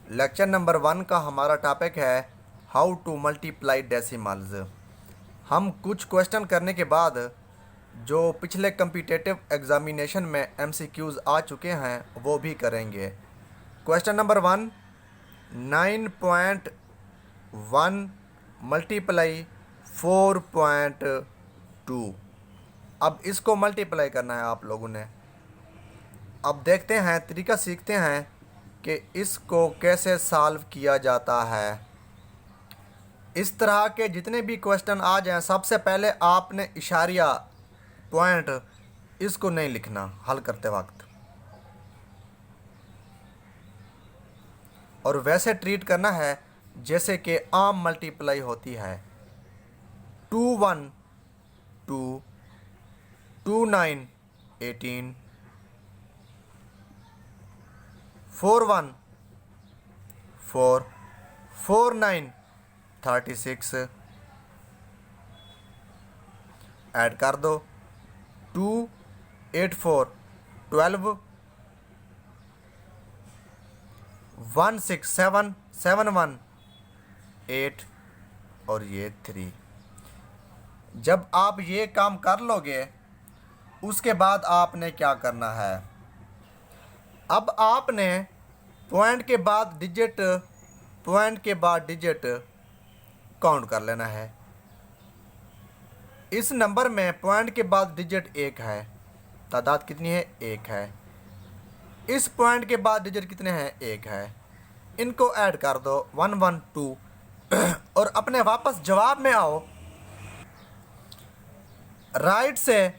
Lecture number 1 का हमारा topic है हाउ टू मल्टीप्लाई डेसिमल्स। हम कुछ क्वेश्चन करने के बाद जो पिछले कम्पिटिटिव एग्जामिनेशन में एमसीक्यूज आ चुके हैं वो भी करेंगे। Question number 1, 9.1 multiply 4.2। अब इसको मल्टीप्लाई करना है आप लोगों ने। अब देखते हैं, तरीका सीखते हैं कि इसको कैसे सॉल्व किया जाता है। इस तरह के जितने भी क्वेश्चन आ जाएं, सबसे पहले आपने इशारिया पॉइंट इसको नहीं लिखना हल करते वक्त, और वैसे ट्रीट करना है जैसे कि आम मल्टीप्लाई होती है। 2 1 2, 2 9 18, 4 1 4, 4 9 36। ऐड कर दो 2 8 4 12, 1 6 7 7 1 8 और ये 3। जब आप ये काम कर लोगे उसके बाद आपने क्या करना है, अब आपने पॉइंट के बाद डिजिट काउंट कर लेना है। इस नंबर में पॉइंट के बाद डिजिट 1 है, तादाद कितनी है? 1 है। इस पॉइंट के बाद डिजिट कितने हैं? 1 है। इनको ऐड कर दो 1 1 2 और अपने वापस जवाब में आओ। राइट से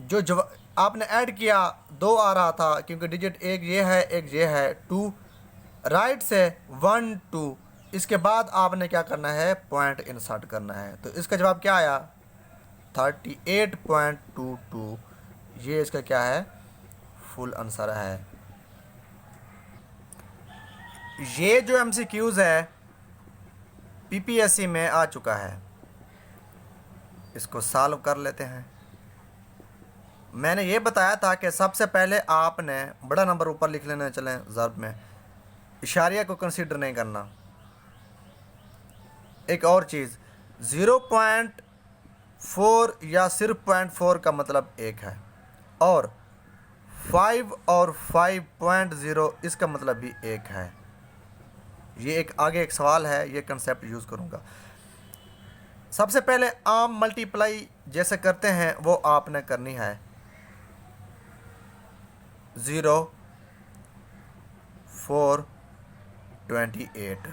जो आपने ऐड किया 2 आ रहा था क्योंकि डिजिट एक ये है एक ये है 2। राइट से 1 2, इसके बाद आपने क्या करना है? पॉइंट इंसर्ट करना है। तो इसका जवाब क्या आया? 38.22। ये इसका क्या है? फुल आंसर है। ये जो एमसीक्यूज है पीपीएससी में आ चुका है, इसको सॉल्व कर लेते हैं। मैंने ये बताया था कि सबसे पहले आपने बड़ा नंबर ऊपर लिख लेना, चलें ज़र्ब में इशारिया को कंसीडर नहीं करना। एक और चीज़, 0.4 या सिर्फ 0.4 का मतलब 1 है, और 5 और 5.0 इसका मतलब भी 1 है। ये एक आगे एक सवाल है, ये कंसेप्ट यूज़ करूँगा। सबसे पहले आम मल्टीप्लाई जैसे करते हैं वो आपने करनी है। 0 4 28।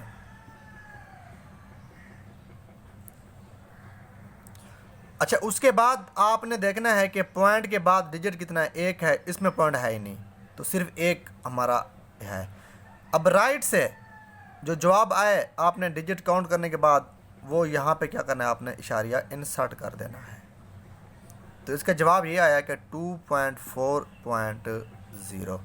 अच्छा, उसके बाद आपने देखना है कि पॉइंट के बाद डिजिट कितना है? 1 है। इसमें पॉइंट है ही नहीं, तो सिर्फ 1 हमारा है। अब राइट से जो जवाब आए आपने डिजिट काउंट करने के बाद वो यहाँ पे क्या करना है? आपने इशारिया इंसर्ट कर देना है। तो इसका जवाब ये आया कि 2.4.0।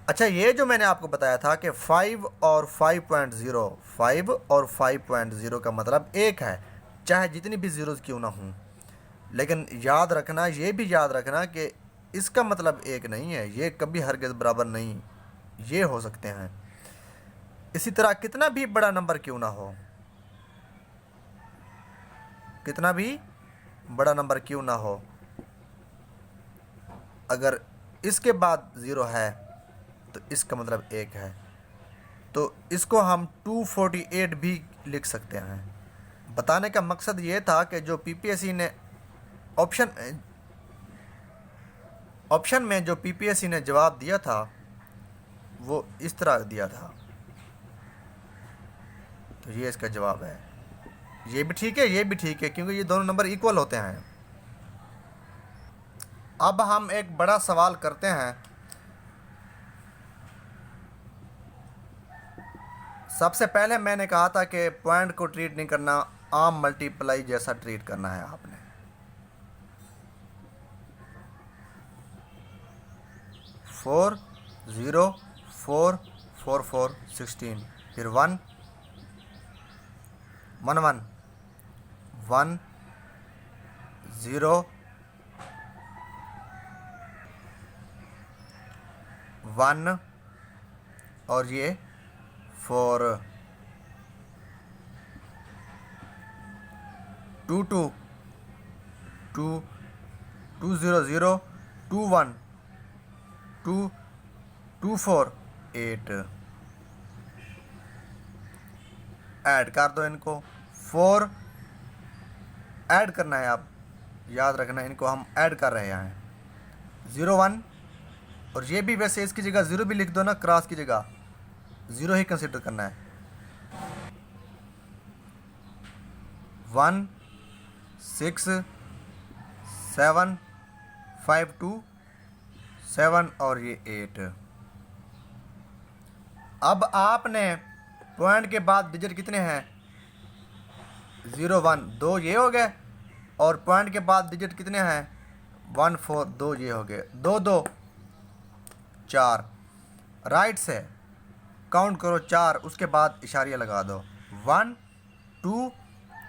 अच्छा, ये जो मैंने आपको बताया था कि 5 और 5.0, 5 और 5.0 का मतलब 1 है, चाहे जितनी भी ज़ीरोज़ क्यों ना हों। लेकिन याद रखना, ये भी याद रखना कि इसका मतलब 1 नहीं है, ये कभी हरगिज़ बराबर नहीं, ये हो सकते हैं। इसी तरह कितना भी बड़ा नंबर क्यों ना हो, कितना भी बड़ा नंबर क्यों ना हो, अगर इसके बाद 0 है तो इसका मतलब 1 है। तो इसको हम 248 भी लिख सकते हैं। बताने का मकसद ये था कि जो पीपीएससी ने ऑप्शन में जो पीपीएससी ने जवाब दिया था वो इस तरह दिया था, तो ये इसका जवाब है। ये भी ठीक है, ये भी ठीक है, क्योंकि ये दोनों नंबर इक्वल होते हैं। अब हम एक बड़ा सवाल करते हैं। सबसे पहले मैंने कहा था कि पॉइंट को ट्रीट नहीं करना, आम मल्टीप्लाई जैसा ट्रीट करना है आपने। फोर 0 4 4 4 16, फिर 1 1 1 1 0 1 और ये 4 2 2 2 2 0 0 2 1 2 2 4 8 ऐड कर दो इनको। 4 ऐड करना है, आप याद रखना, इनको हम ऐड कर रहे हैं। 0 1, और ये भी वैसे इसकी जगह 0 भी लिख दो ना, क्रॉस की जगह 0 ही कंसिडर करना है। 1 6 7 5 2 7 और ये 8। अब आपने पॉइंट के बाद डिजिट कितने हैं? 0 1 2 ये हो गए, और पॉइंट के बाद डिजिट कितने हैं? 1 4 2 ये हो गए, 2 2 4। राइट से काउंट करो 4, उसके बाद इशारिया लगा दो। 1 2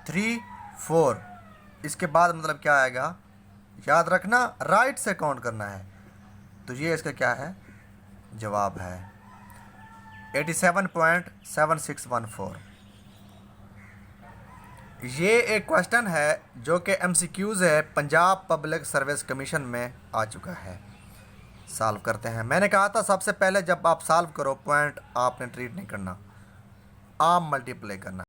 3 4, इसके बाद मतलब क्या आएगा? याद रखना, राइट से काउंट करना है। तो ये इसका क्या है? जवाब है 87.7614। ये एक क्वेश्चन है जो कि MCQs है, पंजाब पब्लिक सर्विस कमीशन में आ चुका है। सॉल्व करते हैं। मैंने कहा था सबसे पहले जब आप सॉल्व करो पॉइंट आपने ट्रीट नहीं करना, आप मल्टीप्लाई करना